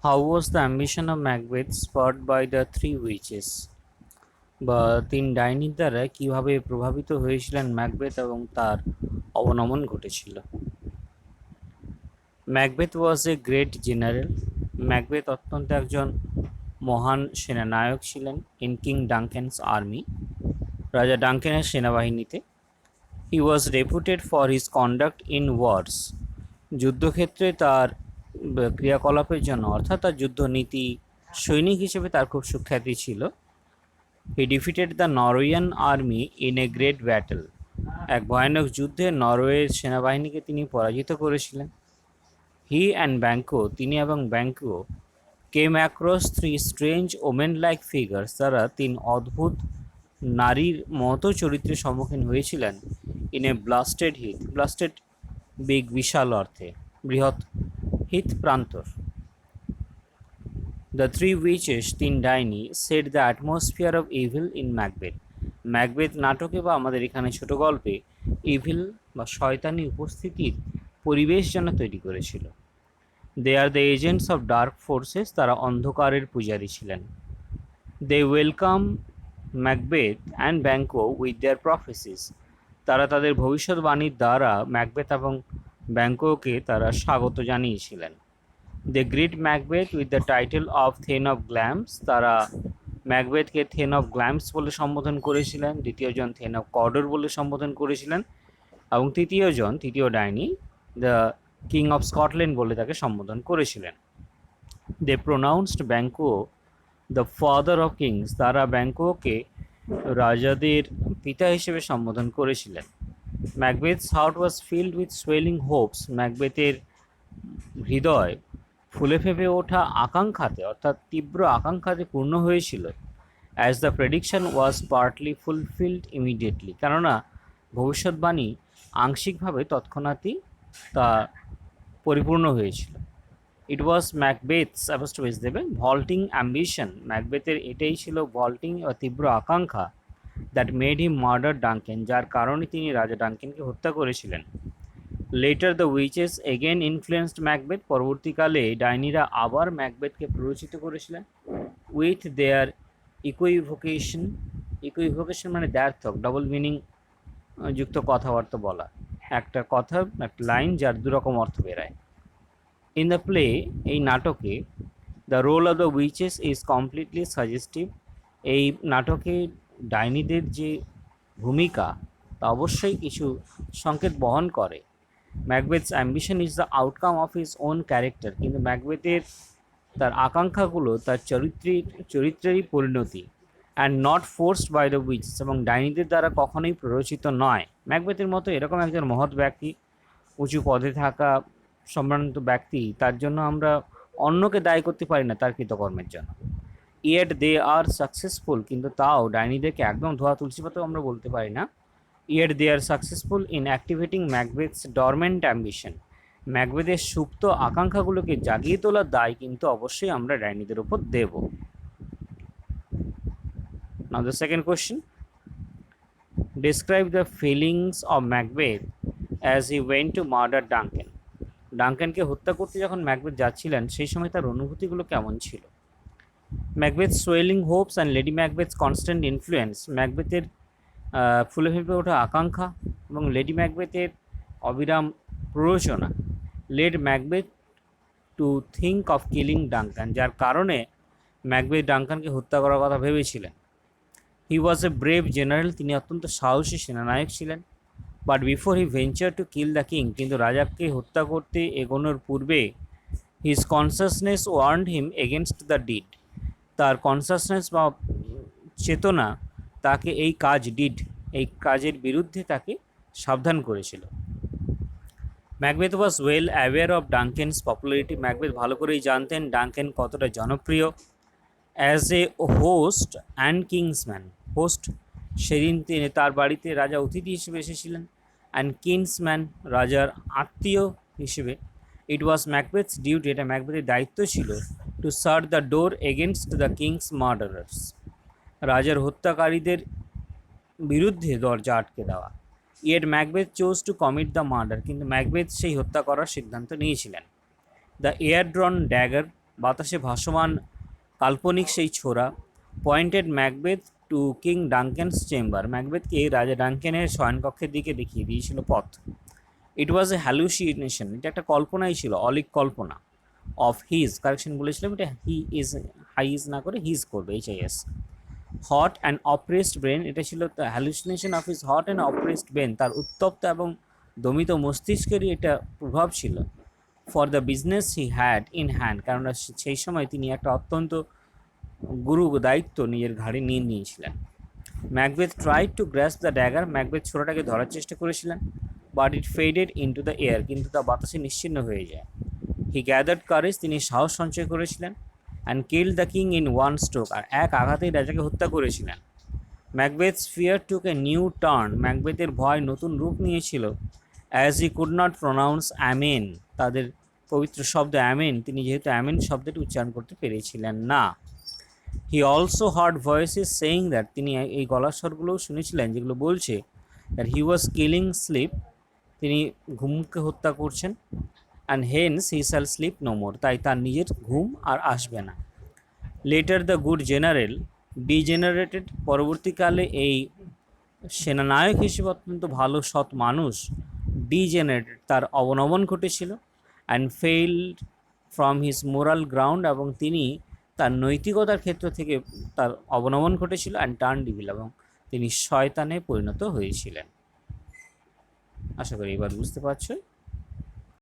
How was the ambition of Macbeth spurred by the three witches? বা তিন ডাইনির দ্বারা কিভাবে প্রভাবিত হয়েছিলেন ম্যাকবেথ এবং তার অবনমন ঘটেছিল? Macbeth was a great general. Macbeth অত্যন্ত একজন মহান সেনানায়ক ছিলেন ইন কিং ডাঙ্কেনস আর্মি, রাজা ডাঙ্কেনের সেনাবাহিনীতে। He was reputed for his conduct in wars. যুদ্ধক্ষেত্রে তার ক্রিয়াকলাপের জন্য, অর্থাৎ তার যুদ্ধনীতি, সৈনিক হিসেবে তার খুব সুখ্যাতি ছিল। He defeated the Norwegian army in a great battle. এক ভয়ানক যুদ্ধে নরওয়ের সেনাবাহিনীকে তিনি পরাজিত করেছিলেন। হি অ্যান্ড ব্যাংকো, তিনি এবং Banquo came across three strange women like figures, তারা তিন অদ্ভুত নারীর মতো চরিত্রের সম্মুখীন হয়েছিলেন ইন এ ব্লাস্টেড হিথ। ব্লাস্টেড বিশাল অর্থে বৃহৎ, হিথ প্রান্তর। দ্য থ্রি উইচেস, তিন ডাইনি, set the atmosphere of evil in Macbeth. Macbeth নাটকে বা আমাদের এখানে ছোট গল্পে ইভিল বা শয়তানি উপস্থিতির পরিবেশ যেন তৈরি করেছিল। They are the agents of dark forces, তারা অন্ধকারের পূজারী ছিলেন। They welcome Macbeth and Banquo with their prophecies, তারা তাদের ভবিষ্যৎবাণীর দ্বারা ম্যাকবেথ এবং ব্যাংকোকে তারা স্বাগত জানিয়েছিলেন। They greet Macbeth with the title of thane of Glamis, তারা ম্যাকবেথকে থেন অফ গ্ল্যাম্পস বলে সম্বোধন করেছিলেন, দ্বিতীয়জন থেন অফ কর্ডর বলে সম্বোধন করেছিলেন, এবং তৃতীয় ডাইনি দ্য কিং অফ স্কটল্যান্ড বলে তাকে সম্বোধন করেছিলেন। They pronounced Banquo the father of kings, তারা ব্যাংকোকে রাজাদের পিতা হিসেবে সম্বোধন করেছিলেন। Macbeth's heart was filled with swelling hopes, ম্যাকবেথের হৃদয় ফুলে ফেঁপে ওঠা আকাঙ্ক্ষাতে, অর্থাৎ তীব্র আকাঙ্ক্ষাতে পূর্ণ হয়েছিল। As the prediction was partly fulfilled immediately, কেননা ভবিষ্যৎবাণী আংশিকভাবে তৎক্ষণাৎই তা পরিপূর্ণ হয়েছিল। ইট ওয়াজ ম্যাকবেথস অ্যাপোস্ট্রোফিস দেবে ভল্টিং অ্যাম্বিশন, ম্যাকবেথের এটাই ছিল ভল্টিং বা তীব্র আকাঙ্ক্ষা, that made him murder drunken, যার কারণে তিনি রাজা ডাঙ্কেনকে হত্যা করেছিলেন। Letter the witches again influenced Macbeth, পরবর্তীকালে ডাইনিরা আবার ম্যাকবেথকে প্ররোচিত করেছিলেন উইথ দেয়ার ইকুইভোকেশন। ইকুইভোকেশন মানে দ্ব্যর্থক, ডবল মিনিং যুক্ত কথাবার্তা বলা, একটা কথা, একটা লাইন যার দুরকম অর্থ বেরায়। ইন দ্য প্লে, এই নাটকে, the role of the witches is completely suggestive, এই নাটকে ডাইনিদের যে ভূমিকা তা অবশ্যই কিছু সংকেত বহন করে। Macbeth's ambition is the outcome of his own character, কিন্তু ম্যাকবেথের তার আকাঙ্ক্ষাগুলো তার চরিত্রেরই পরিণতি। And not forced by the witches, এবং ডাইনিদের দ্বারা কখনোই প্ররোচিত নয়। ম্যাকবেথের মতো এরকম একজন মহৎ ব্যক্তি, উঁচু পদে থাকা সম্মানিত ব্যক্তি, তার জন্য আমরা অন্যকে দায়ী করতে পারি না তার কৃতকর্মের জন্য। ইয়েট দে আর সাকসেসফুল, কিন্তু তাও ডাইনিদেরকে একদম ধোয়া তুলসী পাতাও আমরা বলতে পারি না। Yet they are successful in activating Macbeth's dormant ambition, ম্যাকবেথের সুপ্ত আকাঙ্ক্ষাগুলোকে জাগিয়ে তোলার দায় কিন্তু অবশ্যই আমরা ডাইনিদের উপর দেব। Now the second question, describe the feelings of Macbeth as he went to murder Duncan. ডাঙ্কেনকে হত্যা করতে যখন ম্যাকবেথ যাচ্ছিলেন সেই সময় তার অনুভূতিগুলো কেমন ছিল? Macbeth swelling hopes and Lady Macbeth's constant influence, ম্যাকবেথের ফুলে ফেঁপে ওঠা আকাঙ্ক্ষা এবং লেডি ম্যাকবেথের অবিরাম প্ররোচনা led Macbeth to think of killing Duncan, যার কারণে ম্যাকবেথ ডাঙ্কানকে হত্যা করার কথা ভেবেছিলেন। হি ওয়াজ এ ব্রেভ জেনারেল, তিনি অত্যন্ত সাহসী সেনানায়ক ছিলেন। But before he venture to kill the king, কিন্তু রাজাকে হত্যা করতে এগোনোর পূর্বে his consciousness warned him against the deed, তার কনসাসনেস বা চেতনা তাকে এই কাজের বিরুদ্ধে তাকে সাবধান করেছিল। Macbeth was well aware of Duncan's popularity, Macbeth ভালো করেই জানতেন ডাঙ্কেন কতটা জনপ্রিয়। As a host and kinsman, host, সেদিন তিনি তার বাড়িতে রাজা অতিথি হিসেবে এসেছিলেন, অ্যান্ড কিংসম্যান, রাজার আত্মীয় হিসেবে। ইট ওয়াজ ম্যাকবেথস ডিউটি, এটা ম্যাকবেথের দায়িত্ব ছিল, to shut the door against the king's murderers, রাজার হত্যাকারীদের বিরুদ্ধে দরজা আটকে দেওয়া। Yet Macbeth chose to commit the murder, কিন্তু ম্যাকবেথ সেই হত্যা করার সিদ্ধান্ত নিয়েছিলেন। দ্য এয়ার ড্রন ড্যাগার, বাতাসে ভাসমান কাল্পনিক সেই ছোরা pointed Macbeth to king Duncan's chamber, ম্যাকবেথকে রাজা ডাঙ্কেনের শয়নকক্ষের দিকে দেখিয়ে দিয়েছিল পথ। ইট ওয়াজ এ হ্যালুসিনেশন, এটা একটা কল্পনাই ছিল, অলিক কল্পনা। অফ হিজ, কারেকশন বলেছিলাম, এটা হি ইজ, হাই ইজ না করে হিজ করবে, HIS। Hot and oppressed brain, এটা ছিল hallucination of his hot and oppressed brain, তার উত্তপ্ত এবং দমিত মস্তিষ্কেরই এটা প্রভাব ছিল। For the business he had in hand, কেননা সেই সময় তিনি একটা অত্যন্ত গুরু দায়িত্ব নিজের ঘাড়ে নিয়ে নিয়েছিলেন। Macbeth tried to grasp the dagger, Macbeth ছোড়াটাকে ধরার চেষ্টা করেছিলেন, but it faded into the air, কিন্তু তা বাতাসে নিশ্চিহ্ন হয়ে যায়। হি গ্যাদার্ড কারেজ, তিনি সাহস সঞ্চয় করেছিলেন, and kill the king in one stroke, আর এক আঘাতেই রাজাকে হত্যা করেছিলেন। Macbeth's fear took a new turn, ম্যাকবেথের ভয় নতুন রূপ নিয়েছিল। As he could not pronounce amen, তাদের পবিত্র শব্দ অ্যামেন, তিনি যেহেতু অ্যামেন শব্দটি উচ্চারণ করতে পেরেছিলেন না। He also heard voices saying that, তিনি এই গলার স্বরগুলোও শুনেছিলেন যেগুলো বলছে that he was killing sleep, তিনি ঘুমকে হত্যা করছেন। And hence he shall sleep no more, তাই তার নিজের ঘুম আর আসবে না। Later the good general degenerated, পরবর্তীকালে এই সেনানায়ক হিসেবে অত্যন্ত ভালো সৎ মানুষ ডিজেনারেটেড, তার অবনমন ঘটেছিল। And failed from his moral ground, এবং তিনি তার নৈতিকতার ক্ষেত্র থেকে তার অবনমন ঘটেছিল। অ্যান্ড টার্ন ডিভিল, এবং তিনি শয়তানে পরিণত হয়েছিলেন। আশা করি এবার বুঝতে পারছো।